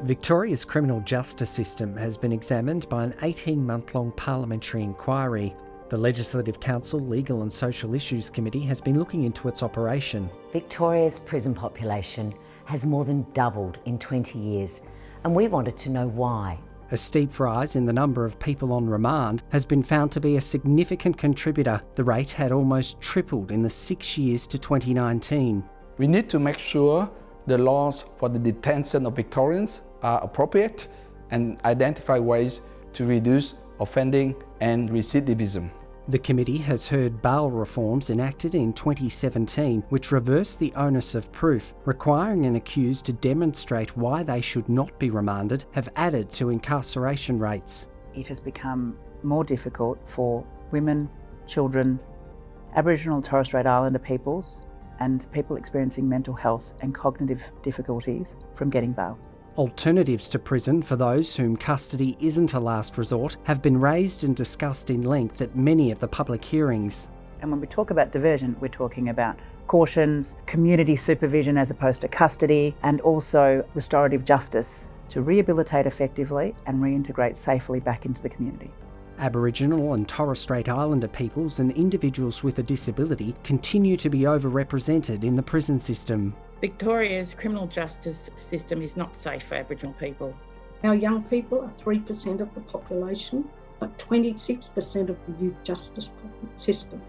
Victoria's criminal justice system has been examined by an 18-month-long parliamentary inquiry. The Legislative Council Legal and Social Issues Committee has been looking into its operation. Victoria's prison population has more than doubled in 20 years, and we wanted to know why. A steep rise in the number of people on remand has been found to be a significant contributor. The rate had almost tripled in the 6 years to 2019. We need to make sure the laws for the detention of Victorians are appropriate and identify ways to reduce offending and recidivism. The committee has heard bail reforms enacted in 2017 which reversed the onus of proof, requiring an accused to demonstrate why they should not be remanded, have added to incarceration rates. It has become more difficult for women, children, Aboriginal and Torres Strait Islander peoples and people experiencing mental health and cognitive difficulties from getting bail. Alternatives to prison for those whom custody isn't a last resort have been raised and discussed in length at many of the public hearings. And when we talk about diversion, we're talking about cautions, community supervision as opposed to custody, and also restorative justice to rehabilitate effectively and reintegrate safely back into the community. Aboriginal and Torres Strait Islander peoples and individuals with a disability continue to be overrepresented in the prison system. Victoria's criminal justice system is not safe for Aboriginal people. Our young people are 3% of the population, but 26% of the youth justice system.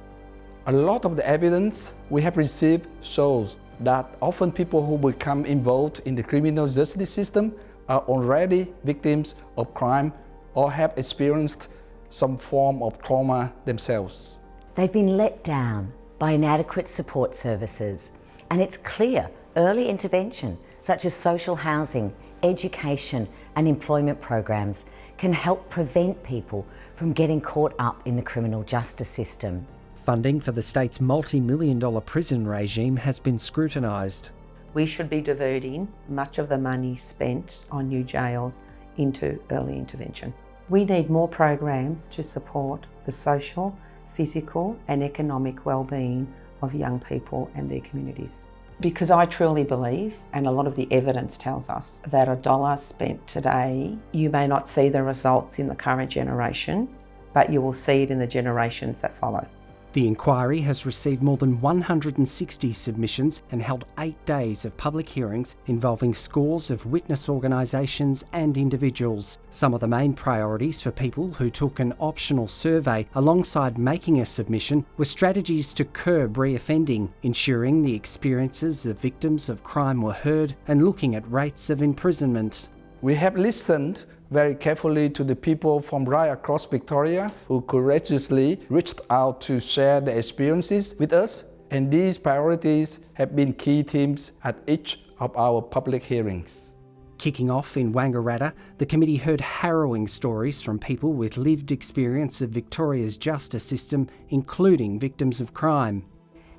A lot of the evidence we have received shows that often people who become involved in the criminal justice system are already victims of crime or have experienced some form of trauma themselves. They've been let down by inadequate support services, and it's clear early intervention, such as social housing, education and employment programs, can help prevent people from getting caught up in the criminal justice system. Funding for the state's multi-million-dollar prison regime has been scrutinised. We should be diverting much of the money spent on new jails into early intervention. We need more programs to support the social, physical and economic well-being of young people and their communities. Because I truly believe, and a lot of the evidence tells us, that $1 spent today, you may not see the results in the current generation, but you will see it in the generations that follow. The inquiry has received more than 160 submissions and held 8 days of public hearings involving scores of witness organisations and individuals. Some of the main priorities for people who took an optional survey alongside making a submission were strategies to curb reoffending, ensuring the experiences of victims of crime were heard, and looking at rates of imprisonment. We have listened very carefully to the people from right across Victoria who courageously reached out to share their experiences with us, and these priorities have been key themes at each of our public hearings. Kicking off in Wangaratta, the committee heard harrowing stories from people with lived experience of Victoria's justice system, including victims of crime.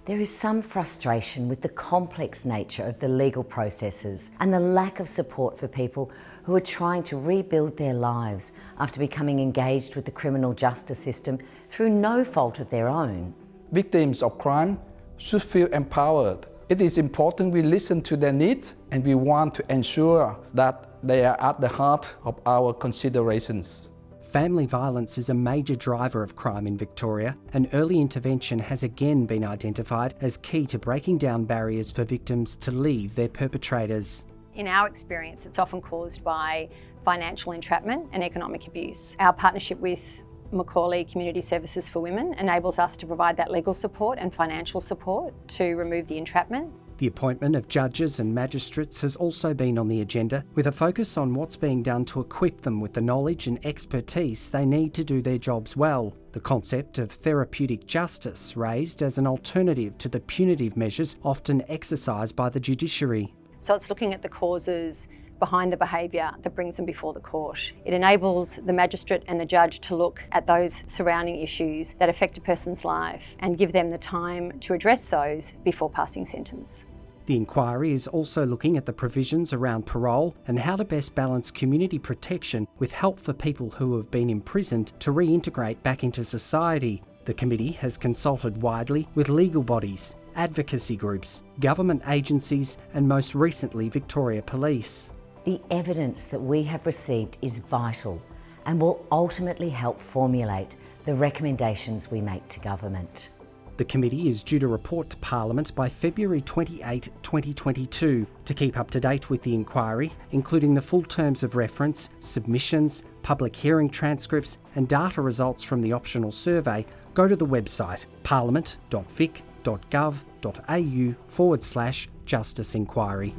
There is some frustration with the complex nature of the legal processes and the lack of support for people who are trying to rebuild their lives after becoming engaged with the criminal justice system through no fault of their own. Victims of crime should feel empowered. It is important we listen to their needs, and we want to ensure that they are at the heart of our considerations. Family violence is a major driver of crime in Victoria, and early intervention has again been identified as key to breaking down barriers for victims to leave their perpetrators. In our experience, it's often caused by financial entrapment and economic abuse. Our partnership with Macaulay Community Services for Women enables us to provide that legal support and financial support to remove the entrapment. The appointment of judges and magistrates has also been on the agenda, with a focus on what's being done to equip them with the knowledge and expertise they need to do their jobs well. The concept of therapeutic justice raised as an alternative to the punitive measures often exercised by the judiciary. So it's looking at the causes behind the behaviour that brings them before the court. It enables the magistrate and the judge to look at those surrounding issues that affect a person's life and give them the time to address those before passing sentence. The inquiry is also looking at the provisions around parole and how to best balance community protection with help for people who have been imprisoned to reintegrate back into society. The committee has consulted widely with legal bodies, advocacy groups, government agencies and most recently Victoria Police. The evidence that we have received is vital and will ultimately help formulate the recommendations we make to government. The committee is due to report to Parliament by February 28, 2022. To keep up to date with the inquiry, including the full terms of reference, submissions, public hearing transcripts and data results from the optional survey, go to the website parliament.vic.gov.au/justice inquiry.